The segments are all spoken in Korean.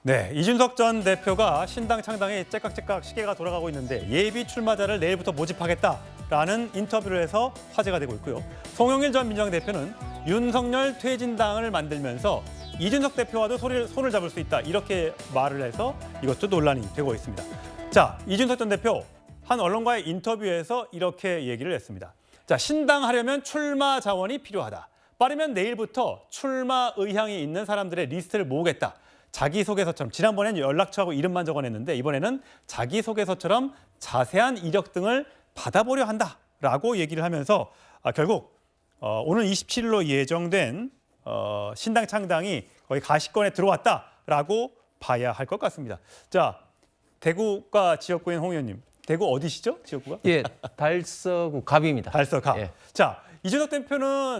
네, 이준석 전 대표가 신당 창당에 째깍째깍 시계가 돌아가고 있는데 예비 출마자를 내일부터 모집하겠다라는 인터뷰를 해서 화제가 되고 있고요. 송영길 전 민주당 대표는 윤석열 퇴진당을 만들면서 이준석 대표와도 손을 잡을 수 있다 이렇게 말을 해서 이것도 논란이 되고 있습니다. 자, 이준석 전 대표 한 언론과의 인터뷰에서 이렇게 얘기를 했습니다. 자, 신당하려면 출마 자원이 필요하다. 빠르면 내일부터 출마 의향이 있는 사람들의 리스트를 모으겠다. 자기소개서처럼 지난번에는 연락처하고 이름만 적어냈는데 이번에는 자기소개서처럼 자세한 이력 등을 받아보려 한다라고 얘기를 하면서 결국 오늘 27일로 예정된 신당 창당이 거의 가시권에 들어왔다라고 봐야 할 것 같습니다. 자, 대구가 지역구인 홍 의원님, 대구 어디시죠? 지역구가? 예, 달서구 갑입니다. 달서갑. 예. 자, 이준석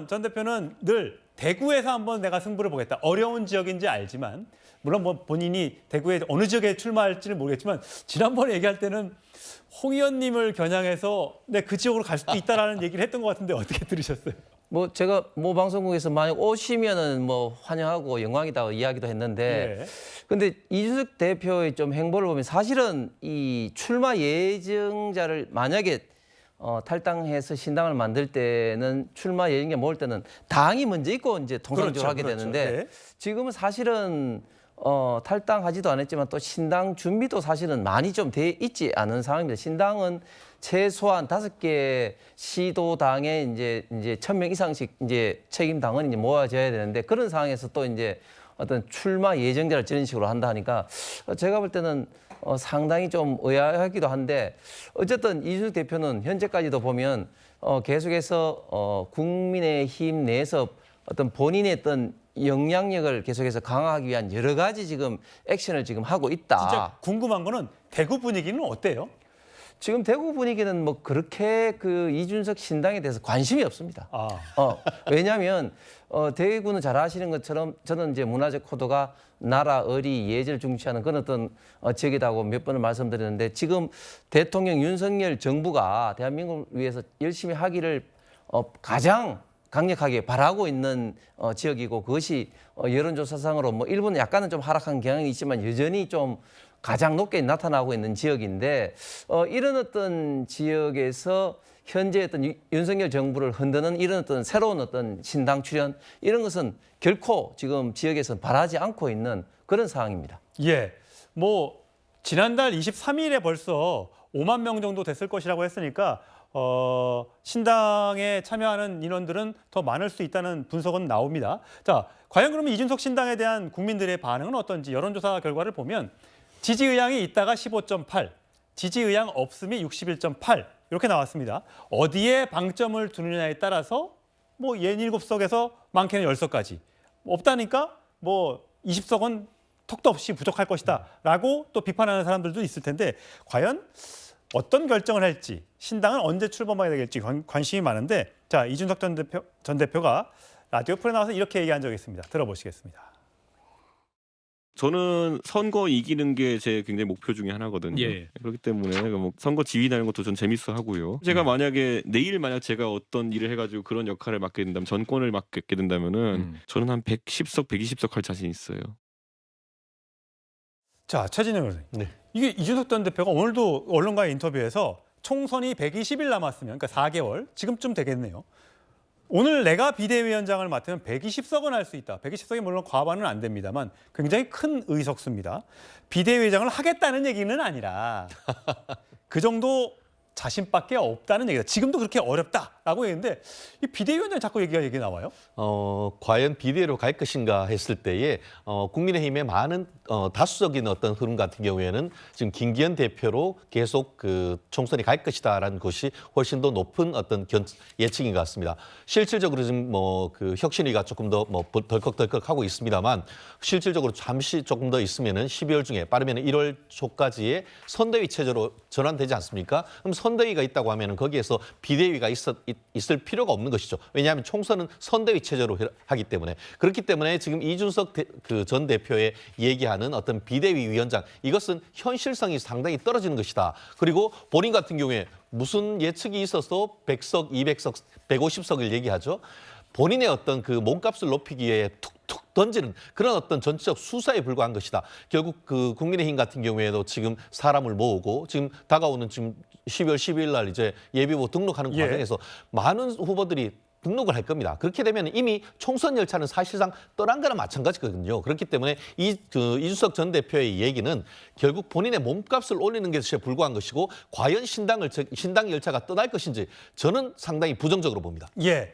전 대표는 늘 대구에서 한번 내가 승부를 보겠다. 어려운 지역인지 알지만 물론 뭐 본인이 대구에 어느 지역에 출마할지는 모르겠지만 지난번에 얘기할 때는 홍 의원님을 겨냥해서 그 지역으로 갈 수도 있다라는 얘기를 했던 것 같은데 어떻게 들으셨어요? 뭐 제가 모 방송국에서 만약 오시면은 뭐 환영하고 영광이다 이야기도 했는데 예. 근데 이준석 대표의 좀 행보를 보면 사실은 이 출마 예정자를 만약에 탈당해서 신당을 만들 때는 출마 예정자 모을 때는 당이 먼저 있고 이제 통상적으로 하게 되는데 네. 지금은 사실은 탈당하지도 않았지만 또 신당 준비도 사실은 많이 좀 돼 있지 않은 상황입니다. 신당은 최소한 5개 시도당에 이제 1,000명 이상씩 이제 책임 당원이 이제 모아져야 되는데 그런 상황에서 또 이제 어떤 출마 예정자를 저런 식으로 한다 하니까 제가 볼 때는 상당히 좀 의아하기도 한데 어쨌든 이준석 대표는 현재까지도 보면 계속해서 국민의힘 내에서 어떤 본인의 어떤 영향력을 계속해서 강화하기 위한 여러 가지 지금 액션을 지금 하고 있다. 진짜 궁금한 거는 대구 분위기는 어때요? 지금 대구 분위기는 뭐 그렇게 그 이준석 신당에 대해서 관심이 없습니다. 왜냐하면 대구는 잘 아시는 것처럼 저는 이제 문화적 코드가 나라, 의리, 예절 중시하는 그런 어떤 지역이라고 몇 번을 말씀드렸는데 지금 대통령 윤석열 정부가 대한민국을 위해서 열심히 하기를 가장 강력하게 바라고 있는 지역이고 그것이 여론조사상으로 뭐 일부는 약간은 좀 하락한 경향이 있지만 여전히 좀 가장 높게 나타나고 있는 지역인데 이런 어떤 지역에서 현재 어떤 윤석열 정부를 흔드는 이런 어떤 새로운 어떤 신당 출현 이런 것은 결코 지금 지역에서는 바라지 않고 있는 그런 상황입니다. 예, 뭐 지난달 23일에 벌써 5만 명 정도 됐을 것이라고 했으니까 신당에 참여하는 인원들은 더 많을 수 있다는 분석은 나옵니다. 자, 과연 그러면 이준석 신당에 대한 국민들의 반응은 어떤지 여론조사 결과를 보면 지지 의향이 있다가 15.8, 지지 의향 없음이 61.8 이렇게 나왔습니다. 어디에 방점을 두느냐에 따라서 뭐 67석에서 많게는 10석까지 없다니까 뭐 20석은 턱도 없이 부족할 것이다 라고 또 비판하는 사람들도 있을 텐데 과연 어떤 결정을 할지 신당은 언제 출범하게 될지 관심이 많은데 자, 이준석 전 대표가 라디오 프로에 나와서 이렇게 얘기한 적이 있습니다. 들어보시겠습니다. 저는 선거 이기는 게 제 굉장히 목표 중에 하나거든요. 예. 그렇기 때문에 뭐 선거 지휘하는 것도 전 재밌어 하고요. 제가 만약에 내일 만약 제가 어떤 일을 해가지고 그런 역할을 맡게 된다면 정권을 맡게 된다면은 저는 한 110석, 120석 할 자신 있어요. 자, 최진영 의원님. 네. 이게 이준석 전 대표가 오늘도 언론과의 인터뷰에서 총선이 120일 남았으면 그러니까 4개월 지금쯤 되겠네요. 오늘 내가 비대위원장을 맡으면 120석은 할 수 있다. 120석이 물론 과반은 안 됩니다만 굉장히 큰 의석수입니다. 비대위원장을 하겠다는 얘기는 아니라 그 정도 자신밖에 없다는 얘기다. 지금도 그렇게 어렵다라고 했는데 이 비대위원장 자꾸 얘기 나와요? 과연 비대위로 갈 것인가 했을 때에 국민의힘의 많은 다수적인 어떤 흐름 같은 경우에는 지금 김기현 대표로 계속 그 총선이 갈 것이다라는 것이 훨씬 더 높은 어떤 예측인 것 같습니다. 실질적으로 지금 뭐 그 혁신위가 조금 더 뭐 덜컥덜컥 하고 있습니다만 실질적으로 잠시 조금 더 있으면은 12월 중에 빠르면 1월 초까지의 선대위 체제로 전환되지 않습니까? 그럼 선대위가 있다고 하면은 거기에서 비대위가 있을 필요가 없는 것이죠. 왜냐하면 총선은 선대위 체제로 하기 때문에 그렇기 때문에 지금 이준석 전 대표의 얘기하는 어떤 비대위 위원장 이것은 현실성이 상당히 떨어지는 것이다. 그리고 본인 같은 경우에 무슨 예측이 있어서 100석, 200석, 150석을 얘기하죠. 본인의 어떤 그 몸값을 높이기 위해 툭툭 던지는 그런 어떤 전체적 수사에 불과한 것이다. 결국 그 국민의힘 같은 경우에도 지금 사람을 모으고 지금 다가오는 지금 12월 12일 날 이제 예비후보 등록하는 과정에서 많은 후보들이 등록을 할 겁니다. 그렇게 되면 이미 총선 열차는 사실상 떠난 거나 마찬가지거든요. 그렇기 때문에 이준석 전 대표의 얘기는 결국 본인의 몸값을 올리는 것에 불과한 것이고 과연 신당 열차가 떠날 것인지 저는 상당히 부정적으로 봅니다. 예.